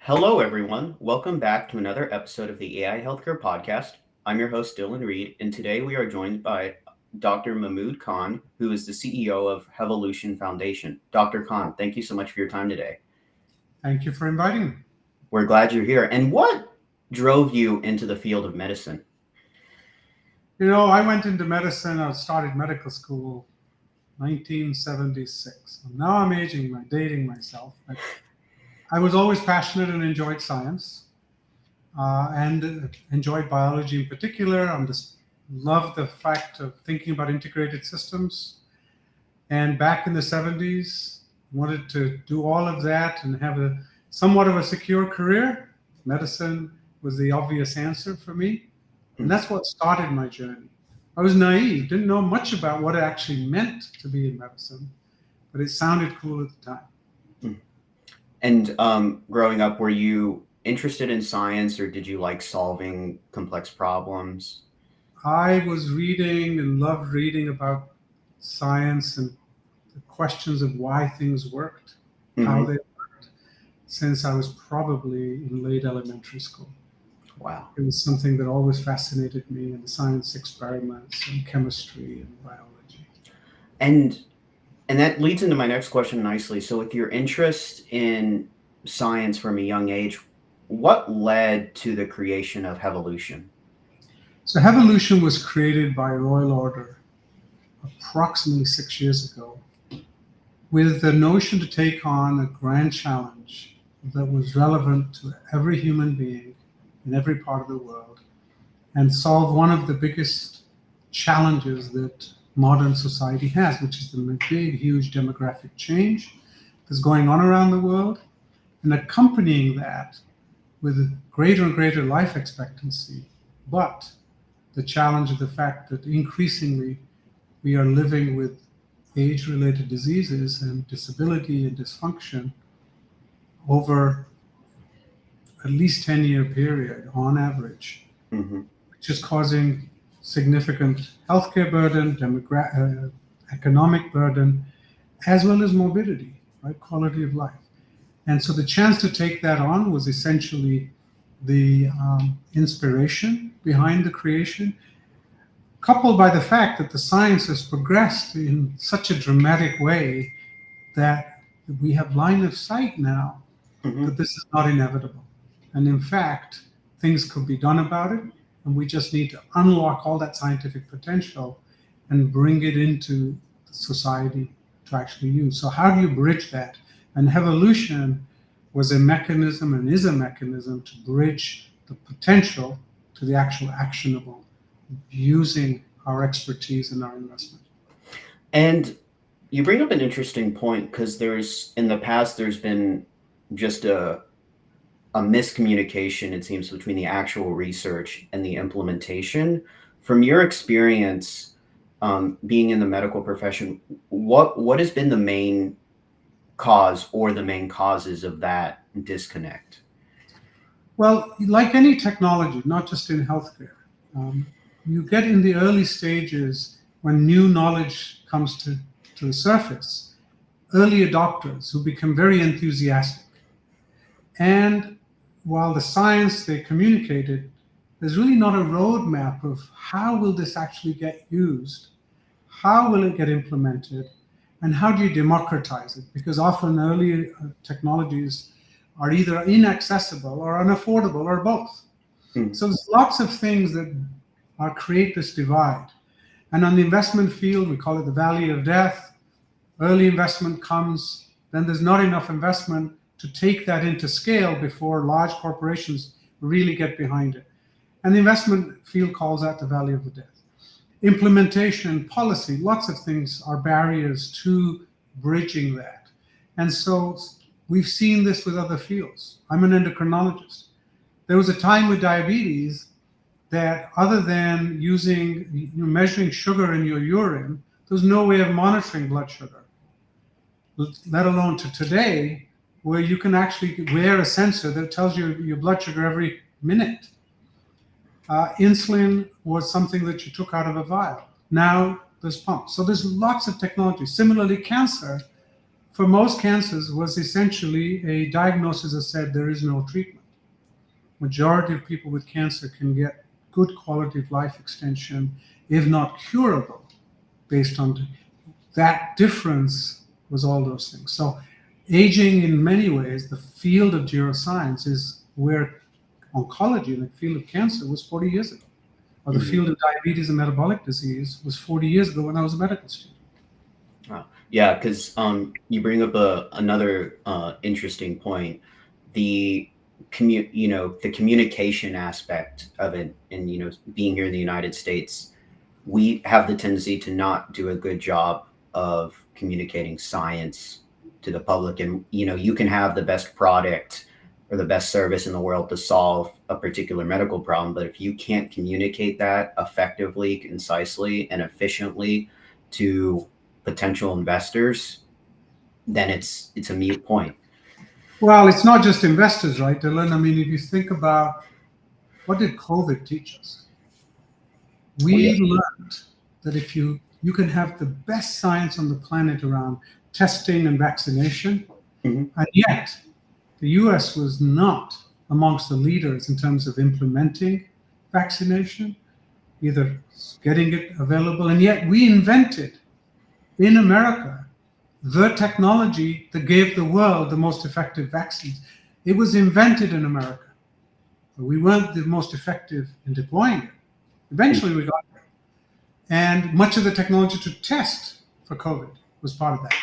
Hello, everyone. Welcome back to another episode of the AI Healthcare Podcast. I'm your host, Dylan Reed, and today we are joined by Dr. Mehmood Khan, who is the CEO of Hevolution Foundation. Dr. Khan, thank you so much for your time today. Thank you for inviting me. We're glad you're here. And what drove you into the field of medicine? I went into medicine. I started medical school 1976. Now I'm dating myself. But I was always passionate and enjoyed science and enjoyed biology in particular. I just loved the fact of thinking about integrated systems. And back in the 70s, wanted to do all of that and have a somewhat of a secure career. Medicine was the obvious answer for me. And that's what started my journey. I was naive, didn't know much about what it actually meant to be in medicine, but it sounded cool at the time. And growing up, were you interested in science or did you like solving complex problems? I was reading and loved reading about science and the questions of why things worked, how they worked, since I was probably in late elementary school. Wow. It was something that always fascinated me in science experiments and chemistry and biology. And that leads into my next question nicely. So with your interest in science from a young age, what led to the creation of Hevolution? So Hevolution was created by Royal Order approximately 6 years ago with the notion to take on a grand challenge that was relevant to every human being in every part of the world and solve one of the biggest challenges that modern society has, which is the big, huge demographic change that's going on around the world, and accompanying that with a greater and greater life expectancy, but the challenge of the fact that increasingly we are living with age-related diseases and disability and dysfunction over at least 10-year period on average, which is causing significant healthcare burden, economic burden, as well as morbidity, right? Quality of life. And so the chance to take that on was essentially the inspiration behind the creation, coupled by the fact that the science has progressed in such a dramatic way that we have line of sight now that this is not inevitable. And in fact, things could be done about it, and we just need to unlock all that scientific potential and bring it into society to actually use. So how do you bridge that? And Hevolution was a mechanism and is a mechanism to bridge the potential to the actual actionable using our expertise and our investment. And you bring up an interesting point because in the past, there's been just a miscommunication, it seems, between the actual research and the implementation. From your experience being in the medical profession, what has been the main cause or the main causes of that disconnect? Well, like any technology, not just in healthcare, you get in the early stages when new knowledge comes to the surface, early adopters who become very enthusiastic. And while the science they communicated, there's really not a roadmap of how will this actually get used, how will it get implemented, and how do you democratize it? Because often early technologies are either inaccessible or unaffordable or both. So there's lots of things that create this divide. And on the investment field, we call it the valley of death. Early investment comes, then there's not enough investment to take that into scale before large corporations really get behind it. And the investment field calls that the valley of the death. Implementation, policy, lots of things are barriers to bridging that. And so we've seen this with other fields. I'm an endocrinologist. There was a time with diabetes that other than measuring sugar in your urine, there's no way of monitoring blood sugar, let alone to today, where you can actually wear a sensor that tells you your blood sugar every minute. Insulin was something that you took out of a vial. Now there's pumps. So there's lots of technology. Similarly, cancer, for most cancers was essentially a diagnosis that said there is no treatment. Majority of people with cancer can get good quality of life extension, if not curable, based on that difference was all those things. So aging, in many ways, the field of geroscience is where oncology, the field of cancer, was 40 years ago. Or the field of diabetes and metabolic disease was 40 years ago when I was a medical student. Yeah, because you bring up another interesting point, the the communication aspect of it, and being here in the United States, we have the tendency to not do a good job of communicating science to the public, and you can have the best product or the best service in the world to solve a particular medical problem, but if you can't communicate that effectively, concisely, and efficiently to potential investors, then it's a moot point. Well, it's not just investors, right, Dylan? I mean, if you think about what did COVID teach us? We learned that if you can have the best science on the planet around testing and vaccination, and yet the US was not amongst the leaders in terms of implementing vaccination, either getting it available, and yet we invented in America the technology that gave the world the most effective vaccines. It was invented in America, but we weren't the most effective in deploying it. Eventually we got there. And much of the technology to test for COVID was part of that.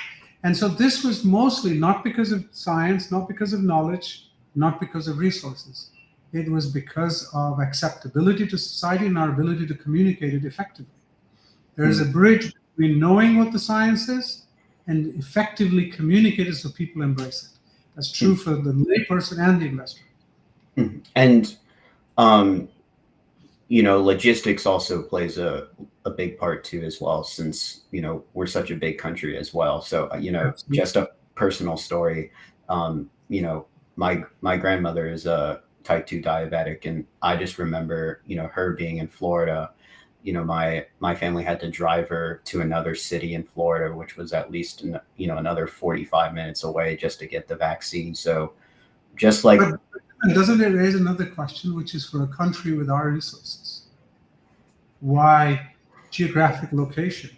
And so this was mostly not because of science, not because of knowledge, not because of resources. It was because of acceptability to society and our ability to communicate it effectively. There's a bridge between knowing what the science is and effectively communicate it so people embrace it. That's true for the layperson and the investor. And logistics also plays a big part too as well, since we're such a big country as well. So just a personal story. My grandmother is a type 2 diabetic, and I just remember her being in Florida. My family had to drive her to another city in Florida, which was at least another 45 minutes away just to get the vaccine. So just like, but doesn't it raise another question, which is, for a country with our resources, why geographic location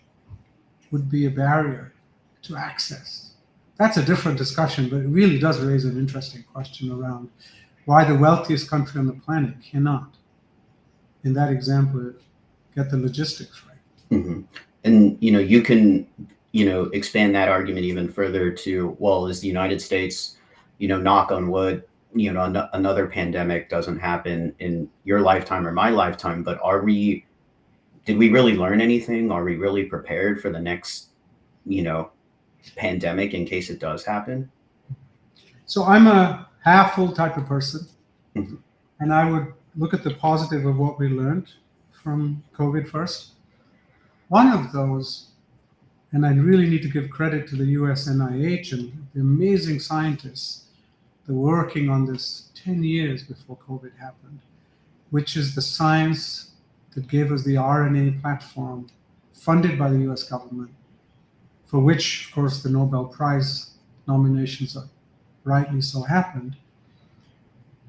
would be a barrier to access? That's a different discussion, but it really does raise an interesting question around why the wealthiest country on the planet cannot, in that example, get the logistics right. And you can expand that argument even further to, well, is the United States, knock on wood, another pandemic doesn't happen in your lifetime or my lifetime, but did we really learn anything? Are we really prepared for the next pandemic in case it does happen? So I'm a half full type of person, and I would look at the positive of what we learned from COVID first. One of those, and I really need to give credit to the US NIH and the amazing scientists that were working on this 10 years before COVID happened, which is the science that gave us the RNA platform funded by the US government, for which, of course, the Nobel Prize nominations rightly so happened.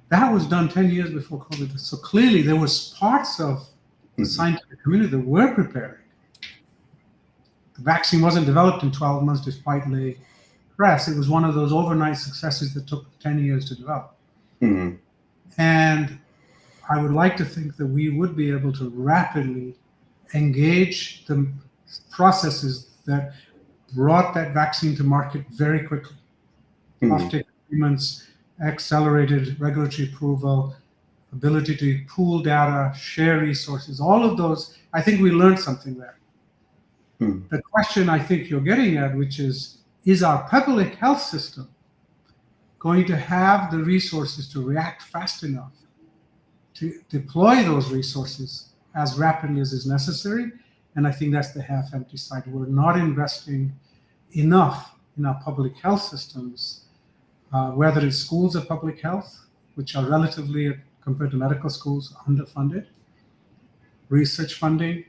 That was done 10 years before COVID. So clearly there was parts of the scientific community that were preparing. The vaccine wasn't developed in 12 months despite lay press. It was one of those overnight successes that took 10 years to develop. And I would like to think that we would be able to rapidly engage the processes that brought that vaccine to market very quickly. Offtake agreements, accelerated regulatory approval, ability to pool data, share resources, all of those. I think we learned something there. The question I think you're getting at, which is our public health system going to have the resources to react fast enough to deploy those resources as rapidly as is necessary? And I think that's the half-empty side. We're not investing enough in our public health systems, whether it's schools of public health, which are relatively, compared to medical schools, underfunded, research funding,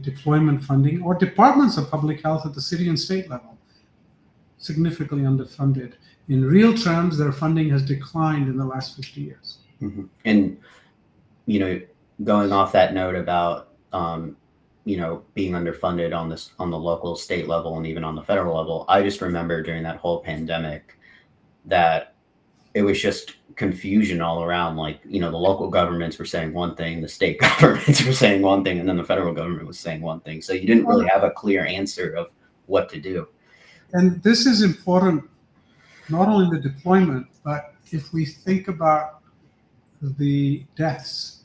deployment funding, or departments of public health at the city and state level. significantly underfunded. In real terms, their funding has declined in the last 50 years. Mm-hmm. And, going off that note about, being underfunded on the local, state level, and even on the federal level, I just remember during that whole pandemic that it was just confusion all around. Like, the local governments were saying one thing, the state governments were saying one thing, and then the federal government was saying one thing. So you didn't really have a clear answer of what to do. And this is important, not only the deployment, but if we think about the deaths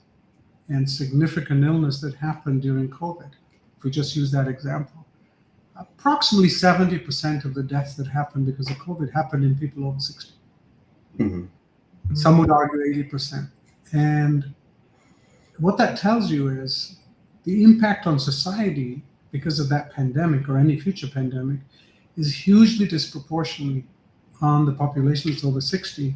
and significant illness that happened during COVID, if we just use that example, approximately 70% of the deaths that happened because of COVID happened in people over 60. Mm-hmm. Some would argue 80%. And what that tells you is the impact on society because of that pandemic or any future pandemic is hugely disproportionately on the population that's over 60.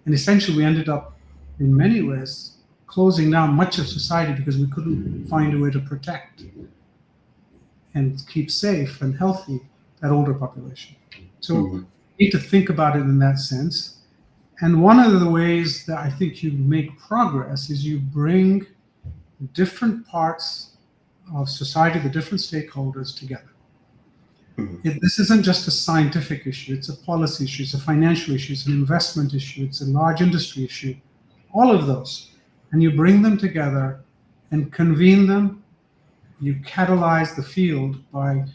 And essentially we ended up, in many ways, closing down much of society because we couldn't find a way to protect and keep safe and healthy that older population. So you need to think about it in that sense. And one of the ways that I think you make progress is you bring different parts of society, the different stakeholders together. This isn't just a scientific issue, it's a policy issue, it's a financial issue, it's an investment issue, it's a large industry issue, all of those. And you bring them together and convene them. You catalyze the field by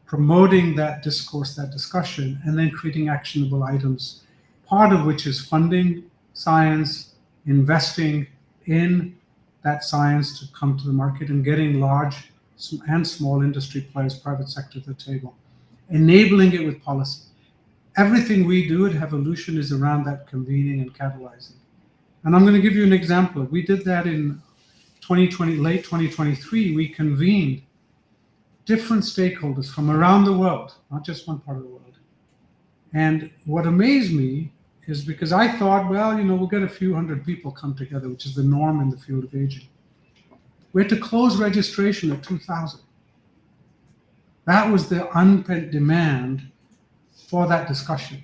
promoting that discourse, that discussion, and then creating actionable items, part of which is funding science, investing in that science to come to the market, and getting large and small industry players, private sector to the table, enabling it with policy. Everything we do at Hevolution is around that convening and catalyzing. And I'm going to give you an example. We did that in 2020, late 2023. We convened different stakeholders from around the world, not just one part of the world. And what amazed me is because I thought, well, we'll get a few hundred people come together, which is the norm in the field of aging. We had to close registration at 2,000. That was the unmet demand for that discussion.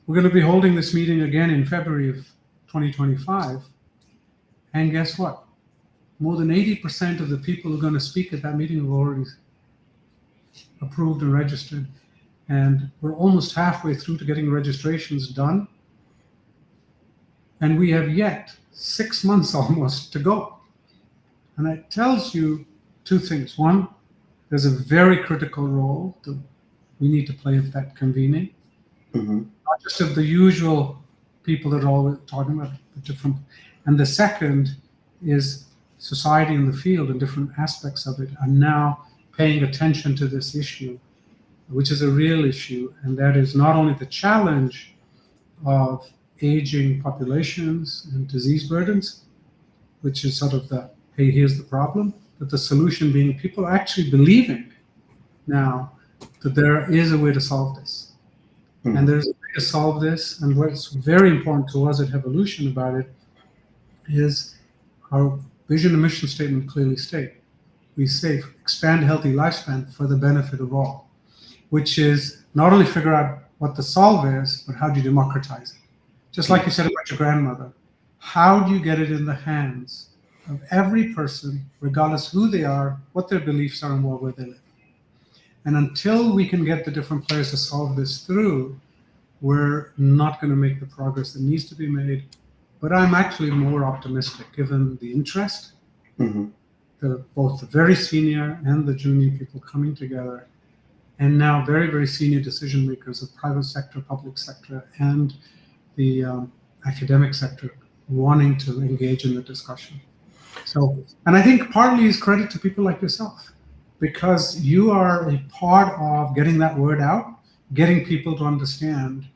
We're going to be holding this meeting again in February of 2025. And guess what? More than 80% of the people who are going to speak at that meeting have already approved and registered. And we're almost halfway through to getting registrations done. And we have yet 6 months almost to go. And it tells you two things. One, there's a very critical role that we need to play with that convening. Not just of the usual people that are all talking about the different. And the second is society in the field and different aspects of it are now paying attention to this issue, which is a real issue. And that is not only the challenge of aging populations and disease burdens, which is sort of the, hey, here's the problem, but the solution being people actually believing now that there is a way to solve this. And there's a way to solve this. And what's very important to us at Hevolution about it is our vision and mission statement clearly state. We say expand healthy lifespan for the benefit of all, which is not only figure out what the solve is, but how do you democratize it? Just like you said about your grandmother, how do you get it in the hands of every person, regardless who they are, what their beliefs are, and where they live? And until we can get the different players to solve this through, we're not going to make the progress that needs to be made. But I'm actually more optimistic given the interest, both the very senior and the junior people coming together, and now very, very senior decision makers of private sector, public sector, and the academic sector wanting to engage in the discussion. So, and I think partly is credit to people like yourself, because you are a part of getting that word out, getting people to understand,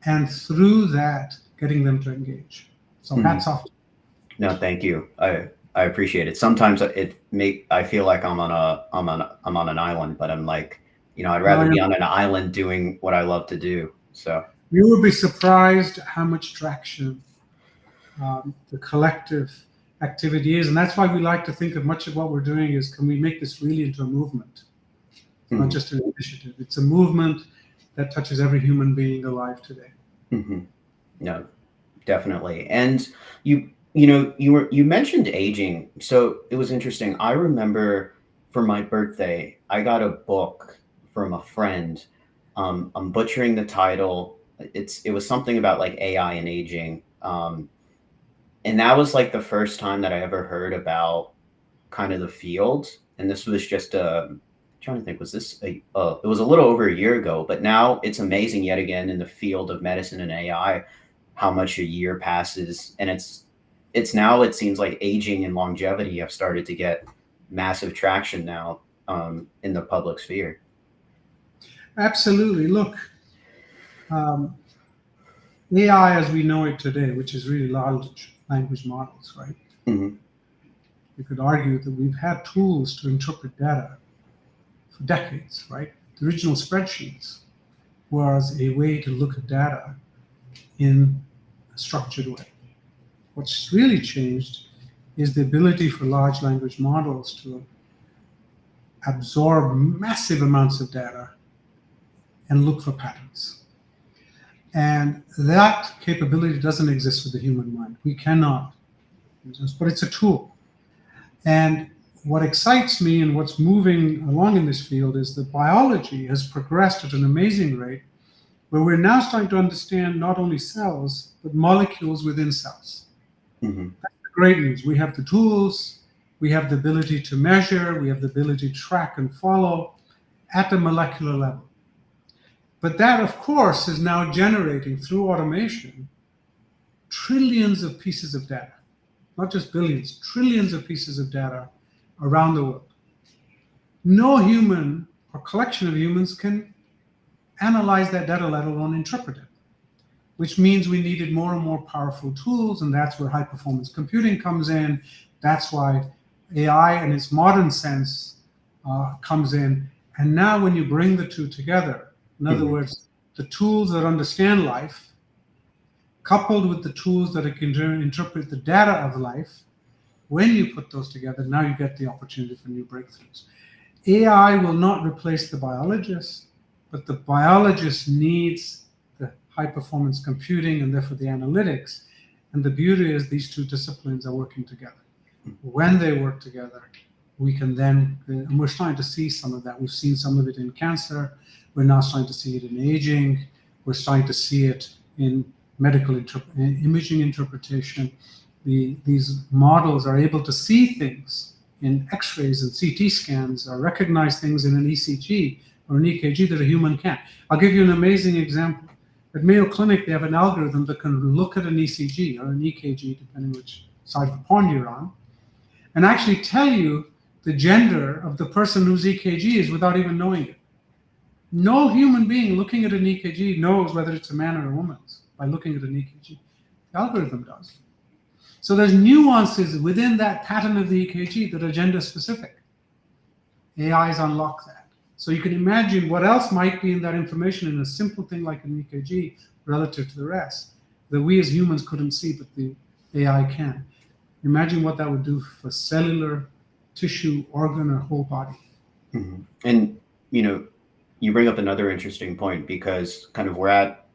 and through that, getting them to engage. So hats off. No, thank you. I appreciate it. Sometimes I feel like I'm on an island, but I'm like, I'd rather be on an island doing what I love to do. So you would be surprised how much traction the collective activity is, and that's why we like to think of much of what we're doing is, can we make this really into a movement? Not just an initiative. It's a movement that touches every human being alive today. Hmm. No, definitely. And you mentioned aging, so it was interesting. I remember for my birthday, I got a book from a friend. I'm butchering the title. It was something about like AI and aging. And that was like the first time that I ever heard about kind of the field. And this was just trying to think, was this it was a little over a year ago, but now it's amazing yet again in the field of medicine and AI how much a year passes, and it's now, it seems like aging and longevity have started to get massive traction now in the public sphere. Absolutely. Look, um, AI as we know it today, which is really large language models, right? Hmm. You could argue that we've had tools to interpret data for decades, right? The original spreadsheets was a way to look at data in a structured way. What's really changed is the ability for large language models to absorb massive amounts of data and look for patterns. And that capability doesn't exist with the human mind. We cannot use this, but it's a tool. And what excites me and what's moving along in this field is that biology has progressed at an amazing rate where we're now starting to understand not only cells, but molecules within cells. Hmm. That's the great news. We have the tools, we have the ability to measure, we have the ability to track and follow at the molecular level. But that, of course, is now generating through automation trillions of pieces of data, not just billions, trillions of pieces of data around the world. No human or collection of humans can analyze that data, let alone interpret it, which means we needed more and more powerful tools, and that's where high performance computing comes in. That's why AI in its modern sense comes in. And now when you bring the two together, in other Hmm. words, the tools that understand life, coupled with the tools that can interpret the data of life, when you put those together, now you get the opportunity for new breakthroughs. AI will not replace the biologist, but the biologist needs the high performance computing and therefore the analytics. And the beauty is these two disciplines are working together. When they work together, we can then, and we're starting to see some of that. We've seen some of it in cancer. We're now starting to see it in aging. We're starting to see it in medical imaging interpretation. These models are able to see things in X-rays and CT scans, or recognize things in an ECG or an EKG that a human can't. I'll give you an amazing example. At Mayo Clinic, they have an algorithm that can look at an ECG or an EKG, depending which side of the pond you're on, and actually tell you the gender of the person whose EKG is without even knowing it. No human being looking at an EKG knows whether it's a man or a woman's by looking at an EKG. The algorithm does. So there's nuances within that pattern of the EKG that are gender specific. AIs unlock that. So you can imagine what else might be in that information in a simple thing like an EKG relative to the rest that we as humans couldn't see, but the AI can. Imagine what that would do for cellular, tissue, organ, or whole body. Hmm. And you bring up another interesting point, because kind of we're at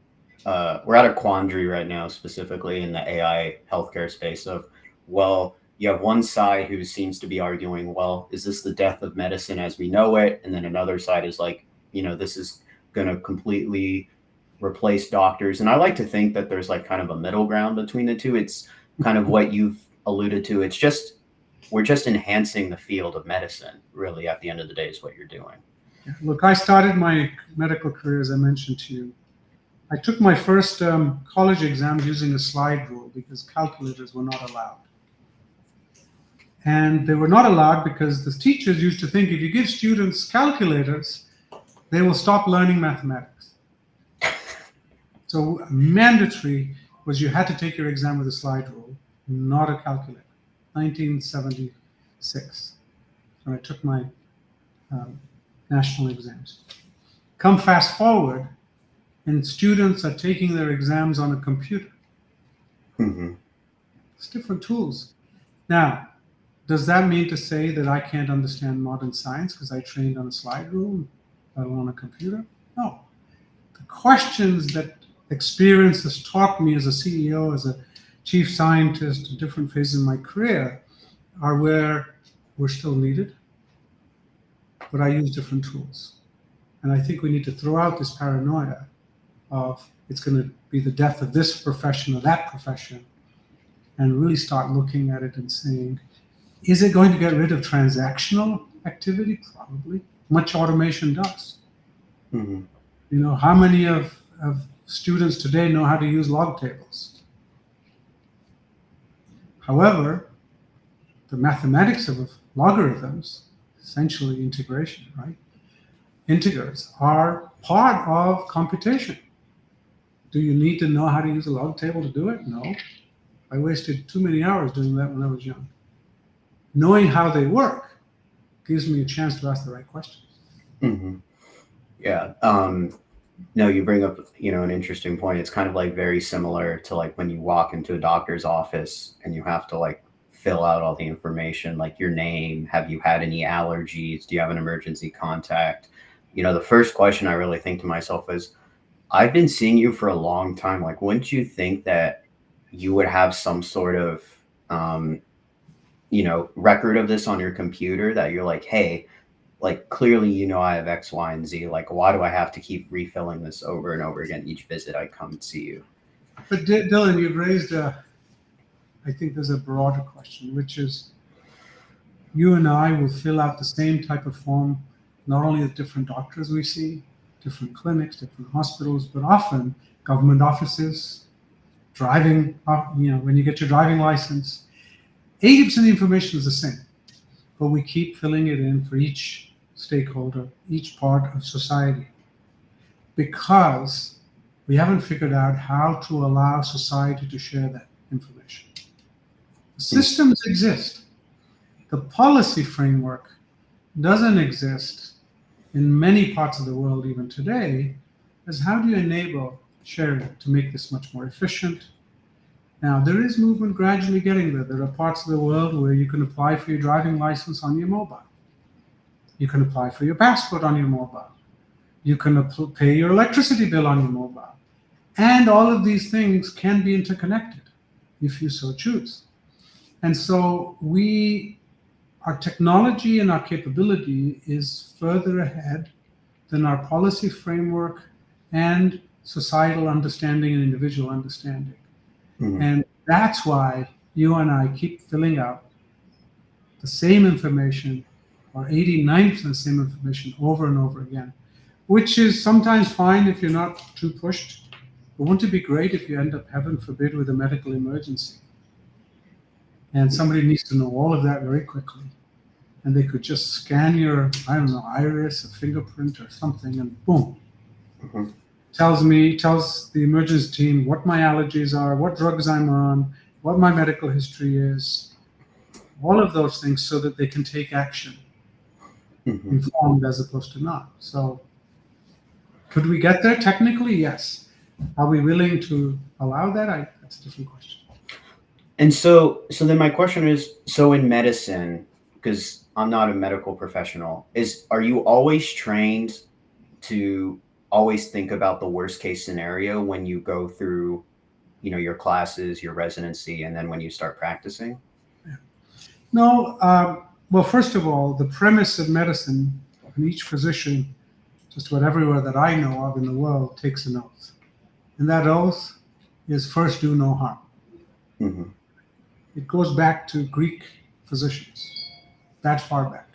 a quandary right now, specifically in the AI healthcare space of, well, you have one side who seems to be arguing, well, is this the death of medicine as we know it? And then another side is like, this is going to completely replace doctors. And I like to think that there's like kind of a middle ground between the two. It's kind of what you've alluded to. It's just, we're just enhancing the field of medicine, really, at the end of the day, is what you're doing. Look, I started my medical career, as I mentioned to you. I took my first college exam using a slide rule because calculators were not allowed. And they were not allowed because the teachers used to think if you give students calculators, they will stop learning mathematics. So mandatory was you had to take your exam with a slide rule, not a calculator. 1976. So I took my national exams. Come fast forward, and students are taking their exams on a computer. Hmm. It's different tools. Now, does that mean to say that I can't understand modern science because I trained on a slide rule, let alone a computer? No. The questions that experience has taught me as a CEO, as a chief scientist, at different phases in my career, are where we're still needed, but I use different tools. And I think we need to throw out this paranoia of it's going to be the death of this profession or that profession, and really start looking at it and saying, is it going to get rid of transactional activity? Probably. Much automation does. Mm-hmm. You know, how many of students today know how to use log tables? However, the mathematics of logarithms, essentially integration, right? Integers are part of computation. Do you need to know how to use a log table to do it? No. I wasted too many hours doing that when I was young. Knowing how they work gives me a chance to ask the right questions. Mm-hmm. Yeah. No, you bring up, an interesting point. It's kind of like very similar to like when you walk into a doctor's office and you have to like fill out all the information, like your name, have you had any allergies? Do you have an emergency contact? The first question I really think to myself is, I've been seeing you for a long time. Like, wouldn't you think that you would have some sort of, record of this on your computer that you're like, hey, like clearly, I have X, Y, and Z. Like, why do I have to keep refilling this over and over again each visit I come to see you? But Dylan, you've raised I think there's a broader question, which is you and I will fill out the same type of form, not only with different doctors we see, different clinics, different hospitals, but often government offices, driving, when you get your driving license, 80% of the information is the same, but we keep filling it in for each stakeholder, each part of society, because we haven't figured out how to allow society to share that information. The systems exist. The policy framework doesn't exist in many parts of the world even today, as how do you enable sharing to make this much more efficient? Now, there is movement gradually getting there. There are parts of the world where you can apply for your driving license on your mobile. You can apply for your passport on your mobile. You can pay your electricity bill on your mobile. And all of these things can be interconnected if you so choose. And so our technology and our capability is further ahead than our policy framework and societal understanding and individual understanding. Mm-hmm. And that's why you and I keep filling out the same information, or 80-90% the same information over and over again, which is sometimes fine if you're not too pushed. But wouldn't it be great if you end up, heaven forbid, with a medical emergency? And somebody needs to know all of that very quickly. And they could just scan your, iris, a fingerprint or something, and boom. Mm-hmm. Tells the emergency team what my allergies are, what drugs I'm on, what my medical history is, all of those things, so that they can take action, mm-hmm. informed as opposed to not. So could we get there? Technically, yes. Are we willing to allow that? That's a different question. And so then my question is, so in medicine, because I'm not a medical professional, are you always trained to always think about the worst case scenario when you go through, your classes, your residency, and then when you start practicing? Yeah. No. Well, first of all, the premise of medicine, and each physician, just about everywhere that I know of in the world, takes an oath. And that oath is first do no harm. Mm-hmm. It goes back to Greek physicians, that far back.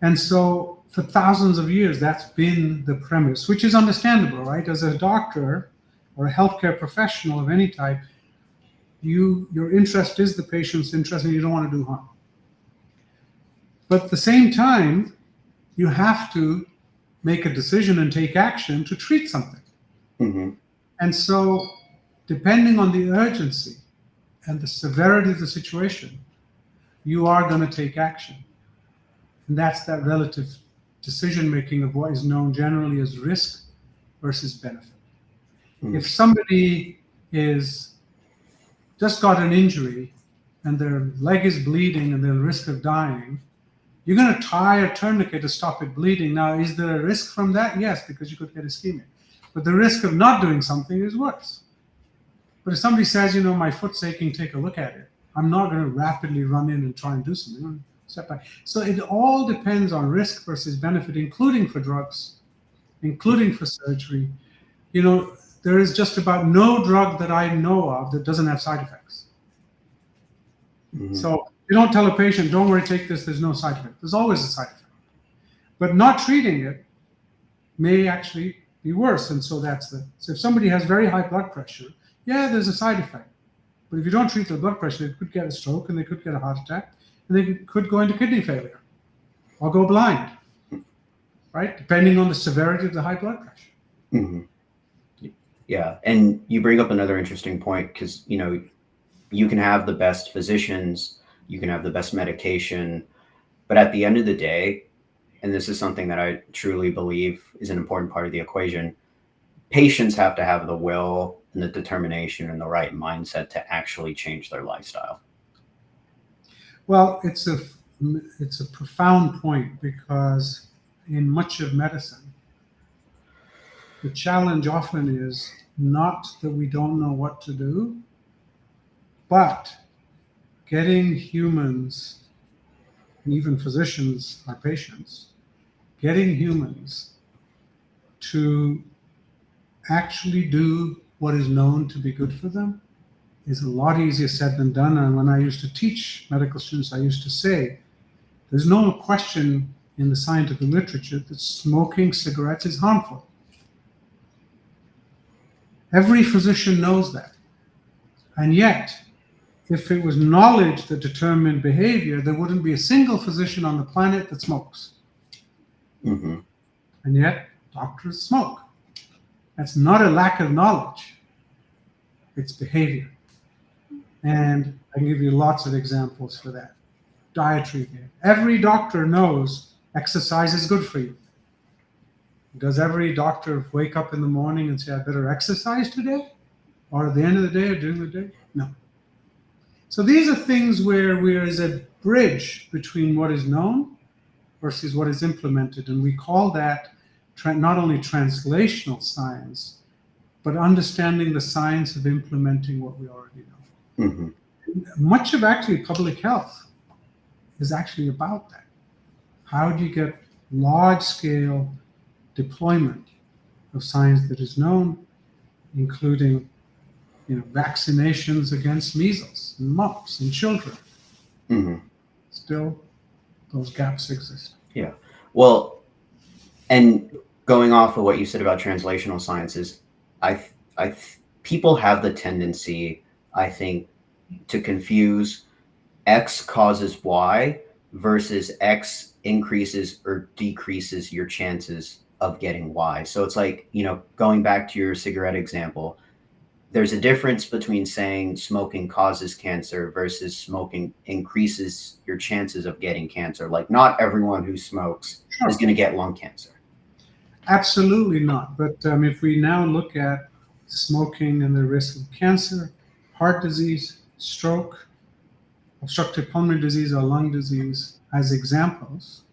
And so for thousands of years, that's been the premise, which is understandable, right? As a doctor or a healthcare professional of any type, your interest is the patient's interest, and you don't want to do harm. But at the same time, you have to make a decision and take action to treat something. Mm-hmm. And so, depending on the urgency and the severity of the situation, you are going to take action. And that's that relative decision-making of what is known generally as risk versus benefit. Mm. If somebody is just got an injury and their leg is bleeding and they're at risk of dying, you're going to tie a tourniquet to stop it bleeding. Now, is there a risk from that? Yes, because you could get ischemia. But the risk of not doing something is worse. But if somebody says, my foot's aching, take a look at it, I'm not going to rapidly run in and try and do something. Step back. So it all depends on risk versus benefit, including for drugs, including for surgery. There is just about no drug that I know of that doesn't have side effects. Mhm. So you don't tell a patient, don't worry, take this, there's no side effect. There's always a side effect. But not treating it may actually be worse. And so so if somebody has very high blood pressure, yeah, there's a side effect. But if you don't treat their blood pressure, they could get a stroke and they could get a heart attack and they could go into kidney failure or go blind, right? Depending on the severity of the high blood pressure. Mhm. Yeah. And you bring up another interesting point because, you can have the best physicians, you can have the best medication, but at the end of the day, and this is something that I truly believe is an important part of the equation, patients have to have the will and the determination and the right mindset to actually change their lifestyle. Well, it's a profound point because in much of medicine, the challenge often is not that we don't know what to do, but getting humans, and even physicians, our patients, getting humans to actually do what is known to be good for them is a lot easier said than done. And when I used to teach medical students, I used to say, there's no question in the scientific literature that smoking cigarettes is harmful. Every physician knows that. And yet, if it was knowledge that determined behavior, there wouldn't be a single physician on the planet that smokes. Mm-hmm. And yet, doctors smoke. That's not a lack of knowledge. It's behavior. And I can give you lots of examples for that. Dietary behavior. Every doctor knows exercise is good for you. Does every doctor wake up in the morning and say, I better exercise today? Or at the end of the day or during the day? No. So these are things where there is a bridge between what is known versus what is implemented. And we call that not only translational science, but understanding the science of implementing what we already know. Mm-hmm. Much of actually public health is actually about that. How do you get large-scale deployment of science that is known, including vaccinations against measles and mumps in children? Mm-hmm. Still, those gaps exist. Yeah. Well, and going off of what you said about translational sciences, people have the tendency, I think, to confuse X causes Y versus X increases or decreases your chances of getting Y. So it's like, going back to your cigarette example, there's a difference between saying smoking causes cancer versus smoking increases your chances of getting cancer. Like, not everyone who smokes is going to get lung cancer. Absolutely not. But if we now look at smoking and the risk of cancer, heart disease, stroke, obstructive pulmonary disease, or lung disease as examples,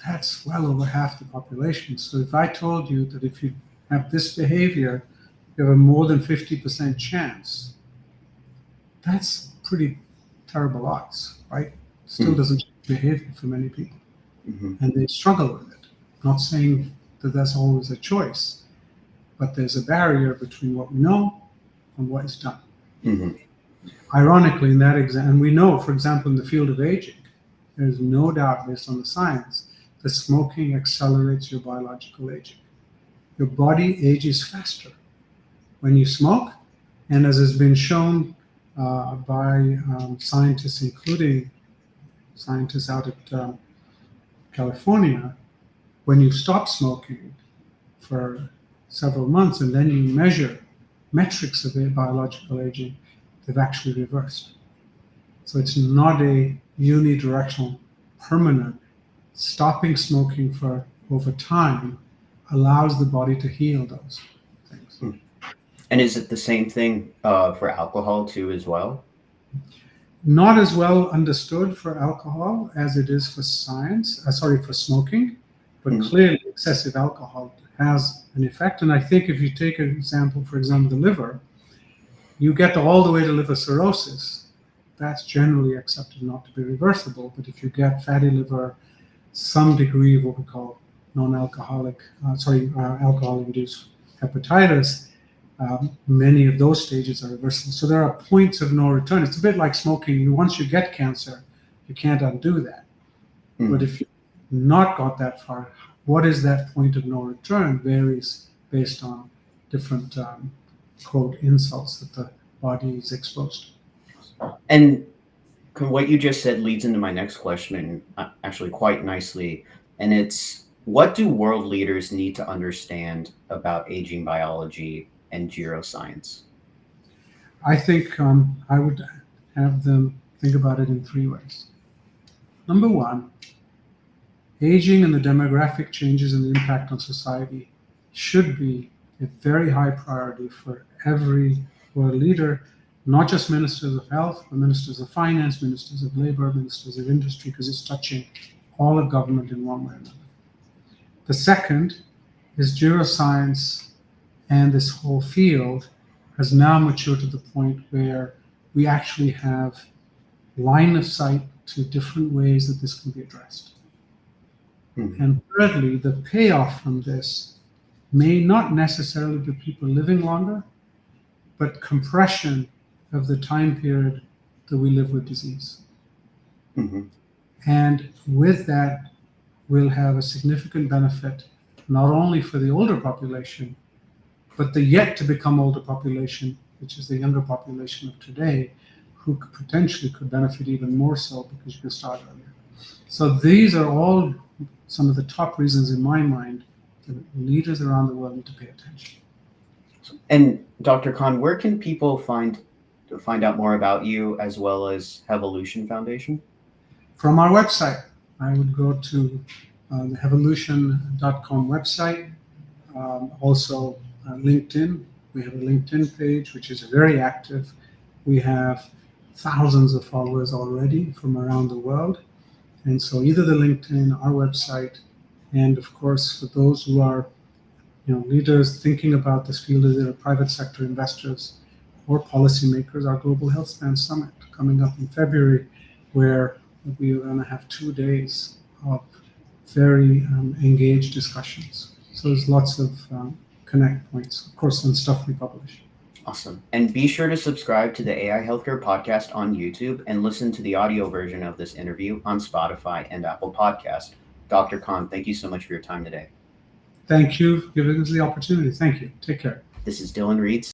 that's well over half the population. So if I told you that if you have this behavior, you have a more than 50% chance, that's pretty terrible odds, right? Still doesn't change behavior for many people. Mm-hmm. And they struggle with it. Not saying that that's always a choice, but there's a barrier between what we know and what is done. Mm-hmm. Ironically, in that example, and we know, for example, in the field of aging, there's no doubt based on the science that smoking accelerates your biological aging. Your body ages faster when you smoke, and as has been shown by scientists, including scientists out at California, when you stop smoking for several months and then you measure metrics of biological aging, they've actually reversed. So it's not a unidirectional, permanent. Stopping smoking for over time allows the body to heal those things. And is it the same thing for alcohol too as well? Not as well understood for alcohol as it is for for smoking, but clearly excessive alcohol has an effect. And I think if you take an example, for example, the liver, you get all the way to liver cirrhosis. That's generally accepted not to be reversible. But if you get fatty liver, some degree of what we call alcohol-induced hepatitis, many of those stages are reversible. So there are points of no return. It's a bit like smoking. Once you get cancer, you can't undo that. But if you've not got that far, what is that point of no return varies based on different, quote, insults that the body is exposed to. And what you just said leads into my next question, actually quite nicely. And it's, what do world leaders need to understand about aging biology and geroscience? I think I would have them think about it in three ways. Number one, aging and the demographic changes and the impact on society should be a very high priority for every world leader, not just ministers of health, but ministers of finance, ministers of labor, ministers of industry, because it's touching all of government in one way or another. The second is geroscience, and this whole field has now matured to the point where we actually have line of sight to different ways that this can be addressed. And thirdly, the payoff from this may not necessarily be people living longer, but compression of the time period that we live with disease. And with that, we'll have a significant benefit, not only for the older population, but the yet to become older population, which is the younger population of today, who potentially could benefit even more so because you can start earlier. So these are all some of the top reasons in my mind that leaders around the world need to pay attention. And Dr. Khan, where can people find out more about you as well as Hevolution Foundation? From our website. I would go to the hevolution.com website. Also LinkedIn. We have a LinkedIn page, which is very active. We have thousands of followers already from around the world. And so either the LinkedIn, our website, and of course, for those who are leaders thinking about this field, either private sector investors or policymakers, our Global Health Span Summit coming up in February, where we are going to have 2 days of very engaged discussions. So there's lots of connect points, of course, and stuff we publish. Awesome. And be sure to subscribe to the AI Healthcare Podcast on YouTube and listen to the audio version of this interview on Spotify and Apple Podcast. Dr. Khan, thank you so much for your time today. Thank you for giving us the opportunity. Thank you. Take care. This is Dylan Reed.